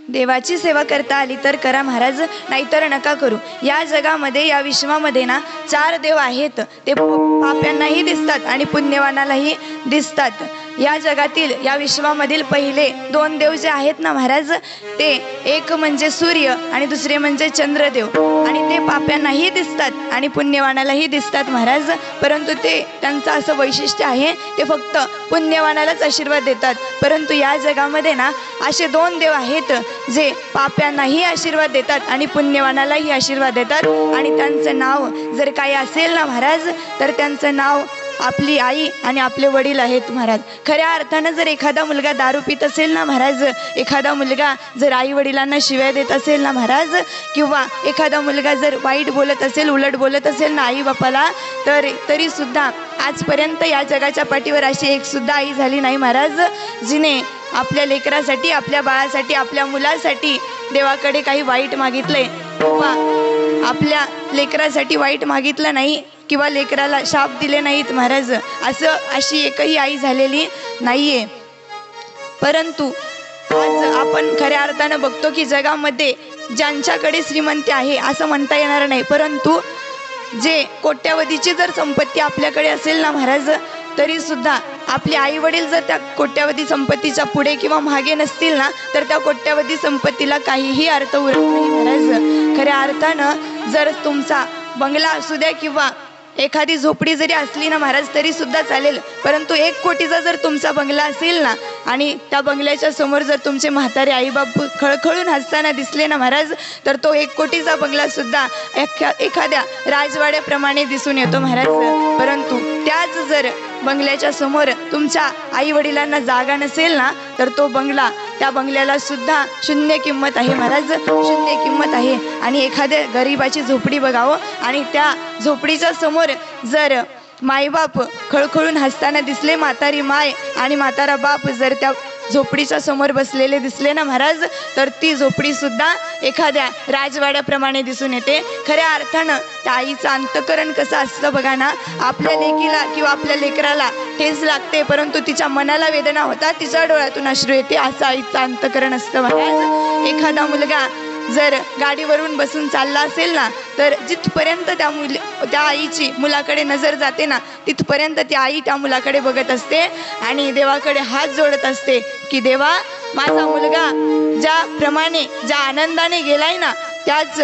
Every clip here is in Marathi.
देवाची सेवा करता आली तर करा महाराज, नाहीतर नका करू. या जगामध्ये, या विश्वामध्ये ना 4 देव आहेत. ते पाप्यांनाही दिसतात आणि पुण्यवानालाही दिसतात. या जगातील, या विश्वामधील पहिले 2 देव जे आहेत ना महाराज, ते एक म्हणजे सूर्य आणि दुसरे म्हणजे चंद्रदेव. आणि ते पाप्यांनाही दिसतात आणि पुण्यवानालाही दिसतात महाराज. परंतु त्यांचं असं वैशिष्ट्य आहे, ते फक्त पुण्यवानालाच आशीर्वाद देतात. परंतु या जगामध्ये ना असे 2 देव आहेत जे पाप्यांनाही आशीर्वाद देतात आणि पुण्यवानालाही आशीर्वाद देतात. आणि त्यांचं नाव जर काही असेल ना महाराज, तर त्यांचं नाव आपली आई आणि आपले वडील आहेत महाराज. खऱ्या अर्थानं जर एखादा मुलगा दारू पित असेल ना महाराज, एखादा मुलगा जर आई वडिलांना शिव्या देत असेल ना महाराज, किंवा एखादा मुलगा जर वाईट बोलत असेल, उलट बोलत असेल ना आई बापाला, तरी सुद्धा आजपर्यंत या जगाच्या पाठीवर अशी एक सुद्धा आई झाली नाही महाराज, जिने आपल्या लेकरासाठी, आपल्या बाळासाठी, आपल्या मुलासाठी देवाकडे काही वाईट मागितलंय किंवा आपल्या लेकरासाठी वाईट मागितलं नाही किंवा लेकराला शाप दिले नाहीत महाराज. अशी एकही आई झालेली नाहीये. परंतु आज आपण खऱ्या अर्थानं बघतो की जगामध्ये ज्यांच्याकडे श्रीमंती आहे असं म्हणता येणार नाही, परंतु जे कोट्यावधीची जर संपत्ती आपल्याकडे असेल ना महाराज, तरी सुद्धा आपले आई वडील जर त्या कोट्यावधी संपत्तीच्या पुढे किंवा मागे नसतील ना, तर त्या कोट्यावधी संपत्तीला काहीही अर्थ उरत नाही महाराज. खऱ्या अर्थानं जर तुमचा बंगला असू द्या किंवा एखादी झोपडी जरी असली ना महाराज, तरी सुद्धा चालेल. परंतु 1 कोटीचा जर तुमचा बंगला असेल ना आणि त्या बंगल्याच्या समोर जर तुमचे म्हातारे आईबाप खळखळून हसताना दिसले ना महाराज, तर तो 1 कोटीचा बंगला सुद्धा एखाद्या राजवाड्याप्रमाणे दिसून येतो महाराज. परंतु त्याच जर बंगल्याच्या समोर तुमच्या आई वडिलांना जागा नसेल ना, तर तो बंगला, त्या बंगल्याला सुद्धा शून्य किंमत आहे महाराज, शून्य किंमत आहे. आणि एखाद्या गरीबाची झोपडी बघावं आणि त्या झोपडीच्या समोर जर मायबाप खळखळून हसताना दिसले, म्हातारी माय आणि म्हातारा बाप जर त्या झोपडीच्या समोर बसलेले दिसले ना महाराज, तर ती झोपडी सुद्धा एखाद्या राजवाड्याप्रमाणे दिसून येते. खऱ्या अर्थानं त्या आईचं अंतकरण कसं असतं बघा ना. आपल्या लेकीला किंवा आपल्या लेकराला ठेच लागते, परंतु तिच्या मनाला वेदना होतात, तिच्या डोळ्यातून अश्रू येते, असं आईचं अंतकरण असतं महाराज. एखादा मुलगा जर गाडीवरून बसून चालला असेल ना, तर जिथपर्यंत त्या आईची मुलाकडे नजर जाते ना, तिथपर्यंत ती आई त्या मुलाकडे बघत असते आणि देवाकडे हात जोडत असते की देवा, माझा मुलगा ज्याप्रमाणे, ज्या आनंदाने गेलाय ना, त्याच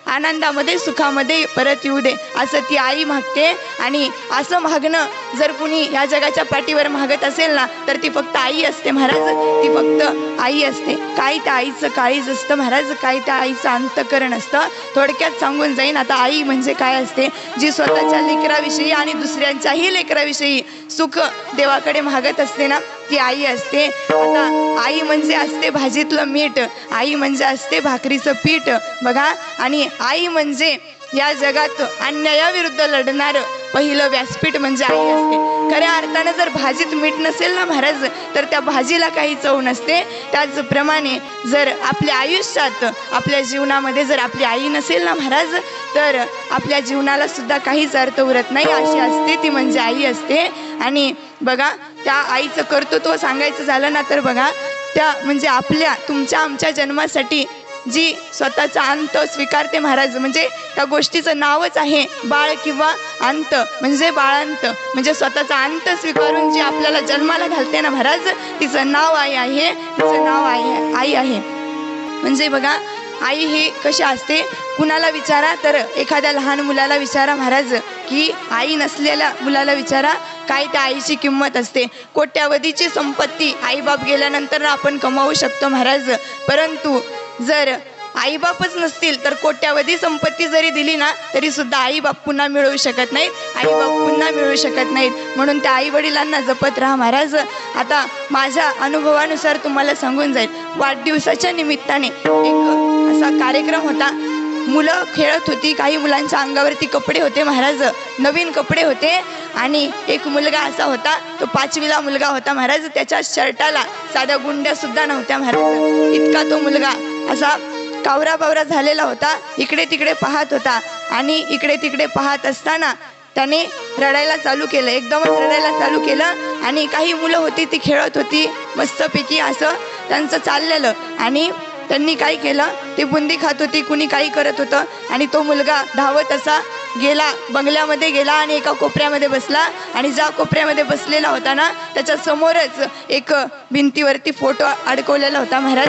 आनंदामध्ये, सुखामध्ये परत येऊ दे, असं ती आई मागते. आणि असं मागणं जर कुणी या जगाच्या पाठीवर मागत असेल ना, तर ती फक्त आई असते महाराज, ती फक्त आई असते. काय त्या आईचं काळीज असतं महाराज, काय त्या आईचं अंतकरण असतं. थोडक्यात सांगून जाईन आता, आई म्हणजे काय असते, जी स्वतःच्या लेकराविषयी आणि दुसऱ्यांच्याही लेकराविषयी सुख देवाकडे मागत असते ना, ती आई असते. आता आई म्हणजे असते भाजीतलं मीठ, आई म्हणजे असते भाकरीचं पीठ बघा. आणि आई म्हणजे या जगात अन्यायाविरुद्ध लढणारं पहिलं व्यासपीठ म्हणजे आई असते. खऱ्या अर्थानं जर भाजीत मीठ नसेल ना महाराज, तर त्या भाजीला काही चव नसते. त्याचप्रमाणे जर आपल्या आयुष्यात, आपल्या जीवनामध्ये जर आपली आई नसेल ना महाराज, तर आपल्या जीवनाला सुद्धा काहीच अर्थ उरत नाही. अशी असते ती म्हणजे आई असते. आणि बघा, त्या आईचं कर्तृत्व सांगायचं झालं ना, तर बघा, त्या म्हणजे तुमच्या आमच्या जन्मासाठी जी स्वतःचा अंत स्वीकारते महाराज, म्हणजे त्या गोष्टीचं नावच आहे बाळ किंवा अंत, म्हणजे बाळांत, म्हणजे स्वतःचा अंत स्वीकारून जी आपल्याला जन्माला घालते ना महाराज, तिचं नाव आई आहे, तिचं नाव आई आहे. म्हणजे बघा, आई ही कशी असते, कुणाला विचारा, तर एखाद्या लहान मुलाला विचारा महाराज, की आई नसलेल्या मुलाला विचारा काय त्या आईची किंमत असते. कोट्यावधीची संपत्ती आईबाप गेल्यानंतर आपण कमावू शकतो महाराज, परंतु जर आईबापच नसतील तर कोट्यावधी संपत्ती जरी दिली ना, तरी सुद्धा आईबाप पुन्हा मिळवू शकत नाहीत, आईबाप पुन्हा मिळवू शकत नाहीत. म्हणून त्या आई वडिलांना जपत राहा महाराज. आता माझ्या अनुभवानुसार तुम्हाला सांगून जाईल, वाढदिवसाच्या निमित्ताने एक असा कार्यक्रम होता. मुलं खेळत होती, काही मुलांच्या अंगावरती कपडे होते महाराज, नवीन कपडे होते. आणि एक मुलगा असा होता, तो 5वीला मुलगा होता महाराज, त्याच्या शर्टाला साध्या गुंड्या सुद्धा नव्हत्या महाराज. इतका तो मुलगा असा कावरा बावरा झालेला होता, इकडे तिकडे पाहत होता. आणि इकडे तिकडे पाहत असताना त्याने रडायला चालू केलं, एकदमच रडायला चालू केलं आणि काही मुलं होती ती खेळत होती मस्तपैकी, असं त्यांचं चाललेलं आणि त्यांनी काय केलं, ते बुंदी खात होती, कुणी काही करत होतं आणि तो मुलगा धावत असा गेला, बंगल्यामध्ये गेला आणि एका कोपऱ्यामध्ये बसला आणि ज्या कोपऱ्यामध्ये बसलेला होता ना त्याच्या समोरच एक भिंतीवरती फोटो अडकवलेला होता महाराज.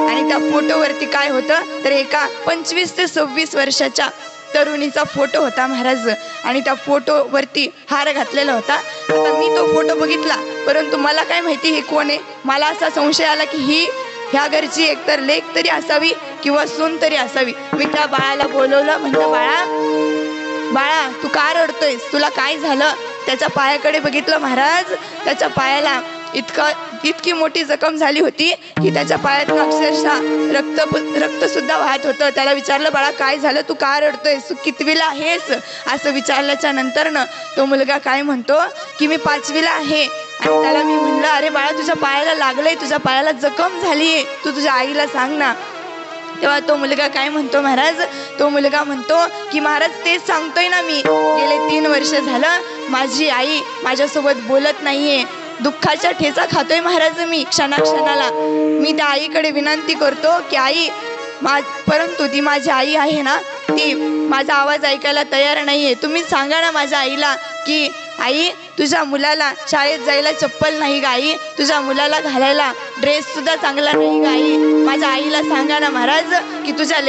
आणि त्या फोटोवरती काय होतं तर एका 25 ते 26 वर्षाच्या तरुणीचा फोटो होता महाराज आणि त्या फोटोवरती हार घातलेला होता. आता मी तो फोटो बघितला, परंतु मला काय माहिती हे कोण आहे. मला असा संशय आला की ही ह्या घरची एकतर लेक तरी असावी किंवा सून तरी असावी. मी त्या बाळाला बोलवलं, म्हटलं बाळा तू का रडतोयस, तुला काय झालं. त्याच्या पायाकडे बघितलं महाराज, त्याच्या पायाला इतकी मोठी जखम झाली होती की त्याच्या पायातून अक्षरशः रक्त सुद्धा वाहत होतं. त्याला विचारलं बाळा काय झालं, तू का रडतोयस, तू कितवीला आहेस असं विचारल्याच्या नंतर तो मुलगा काय म्हणतो की मी 5वीला आहे. आणि त्याला मी म्हणलं अरे बाळा तुझ्या पायाला लागलंय, तुझ्या पायाला जखम झालीये, तू तुझ्या आईला सांग ना. तेव्हा तो मुलगा काय म्हणतो महाराज, तो मुलगा म्हणतो की महाराज तेच सांगतोय ना, मी गेले 3 वर्ष झालं माझी आई माझ्यासोबत बोलत नाहीये, दुःखाच्या ठेचा खातोय महाराज मी क्षणाक्षणाला. मी त्या आईकडे विनंती करतो की आई परंतु ती माझी आई आहे ना, ती माझा आवाज ऐकायला तयार नाहीये. तुम्ही सांगा ना माझ्या आईला की आई तुझ्या मुलाला शाळेत जायला चप्पल नाही ग आई, तुझ्या मुलाला घालायला ड्रेस सुद्धा चांगला नाही ग आई. माझ्या आईला सांगा ना महाराज की तुझ्या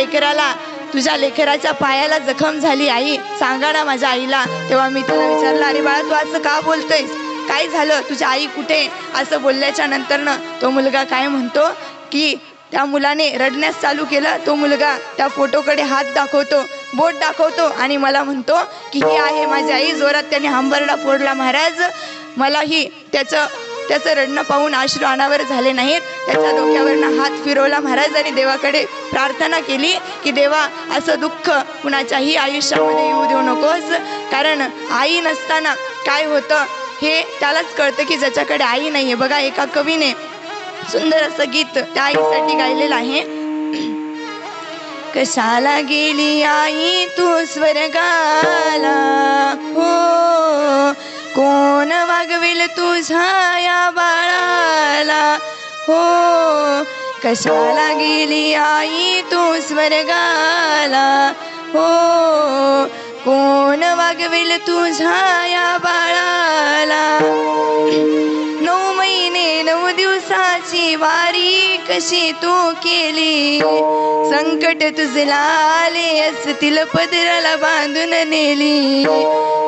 लेकराच्या पायाला जखम झाली आई, सांगा ना माझ्या आईला. तेव्हा मी त्याला विचारलं अरे बाळा तू असं का बोलतोयस, काय झालं, तुझी आई कुठे. असं बोलल्याच्या नंतर तो मुलगा काय म्हणतो की त्या मुलाने रडण्यास चालू केलं. तो मुलगा त्या फोटोकडे हात दाखवतो, बोट दाखवतो आणि मला म्हणतो की ही आहे माझी आई. जोरात त्याने हंबरडा फोडला महाराज. मलाही त्याचं रडणं पाहून अश्रू अनावर झाले नाहीत. त्याच्या डोक्यावरनं हात फिरवला महाराज आणि देवाकडे प्रार्थना केली की देवा असं दुःख कुणाच्याही आयुष्यामध्ये येऊ देऊ नकोस. कारण आई नसताना काय होतं हे त्यालाच कळतं की ज्याच्याकडे आई नाहीये. बघा एका कवीने सुंदर असं गीत त्या आईसाठी गायलेलं आहे. कशाला गेली आई तू स्वर्गाला, हो कोण वागवेल तुझ्या या बाळाला, हो कशाला गेली आई तू स्वर्गाला, हो कोण वागवेल तुझ्या या बाळाला. 9 महिने 9 दिवसाची वारी कशी तू केली, संकट तुझला आले असतील पदराला बांधून नेली.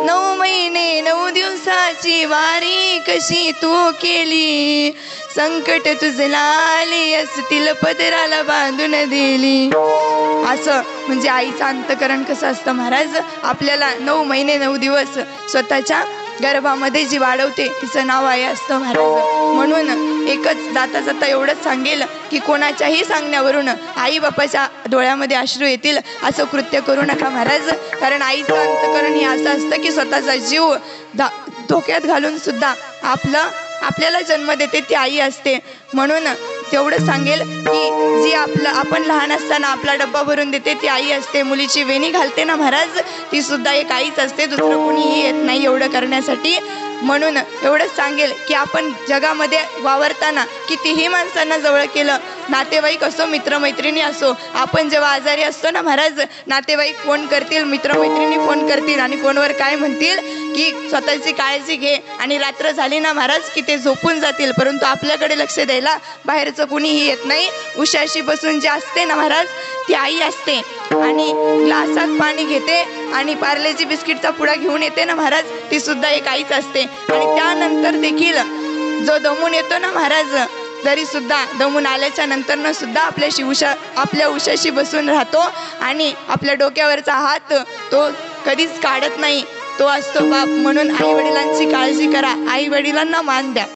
9 महिने 9 दिवसाची वारी कशी तू केली, संकट तुझला आले असतील पदराला बांधून दिली. असं म्हणजे आईचं अंतकरण कसं असतं महाराज. आपल्याला 9 महिने 9 दिवस स्वतःच्या गर्भामध्ये जी वाढवते तिचं नाव आई असतं महाराज. म्हणून एकच जाता एवढंच सांगेल की कोणाच्याही सांगण्यावरून आई बापाच्या डोळ्यामध्ये अश्रू येतील असं कृत्य करू नका महाराज. कारण आईचं अंतकरण हे असं असतं की स्वतःचा जीव धोक्यात घालून सुद्धा आपल्याला जन्म देते ती आई असते. म्हणून तेवढं सांगेल की जी आपण लहान असताना आपला डब्बा भरून देते ती आई असते. मुलीची वेणी घालते ना महाराज, ती सुद्धा एक आईच असते, दुसरं कोणीही येत नाही एवढं करण्यासाठी. म्हणून एवढंच सांगेल की आपण जगामध्ये वावरताना कितीही माणसांना जवळ केलं, नातेवाईक असो मित्रमैत्रिणी असो, आपण जेव्हा आजारी असतो ना महाराज, नातेवाईक फोन करतील, मित्रमैत्रिणी फोन करतील आणि फोनवर काय म्हणतील की स्वतःची काळजी घे आणि रात्र झाली ना महाराज की ते झोपून जातील. परंतु आपल्याकडे लक्ष द्यायला बाहेरचं कुणीही येत नाही. उशाशी बसून जे असते ना महाराज ती आई असते आणि ग्लासात पाणी घेते आणि पार्लेजी बिस्किटचा पुडा घेऊन येते ना महाराज, ती सुद्धा एक आईच असते. आणि त्यानंतर देखील जो दमून येतो ना महाराज, तरी सुद्धा दमून आल्याच्या नंतर सुद्धा आपल्या उशाशी बसून राहतो आणि आपल्या डोक्यावरचा हात तो कधीच काढत नाही, तो असतो बाप. म्हणून आई वडिलांची काळजी करा, आई वडिलांना मान द्या.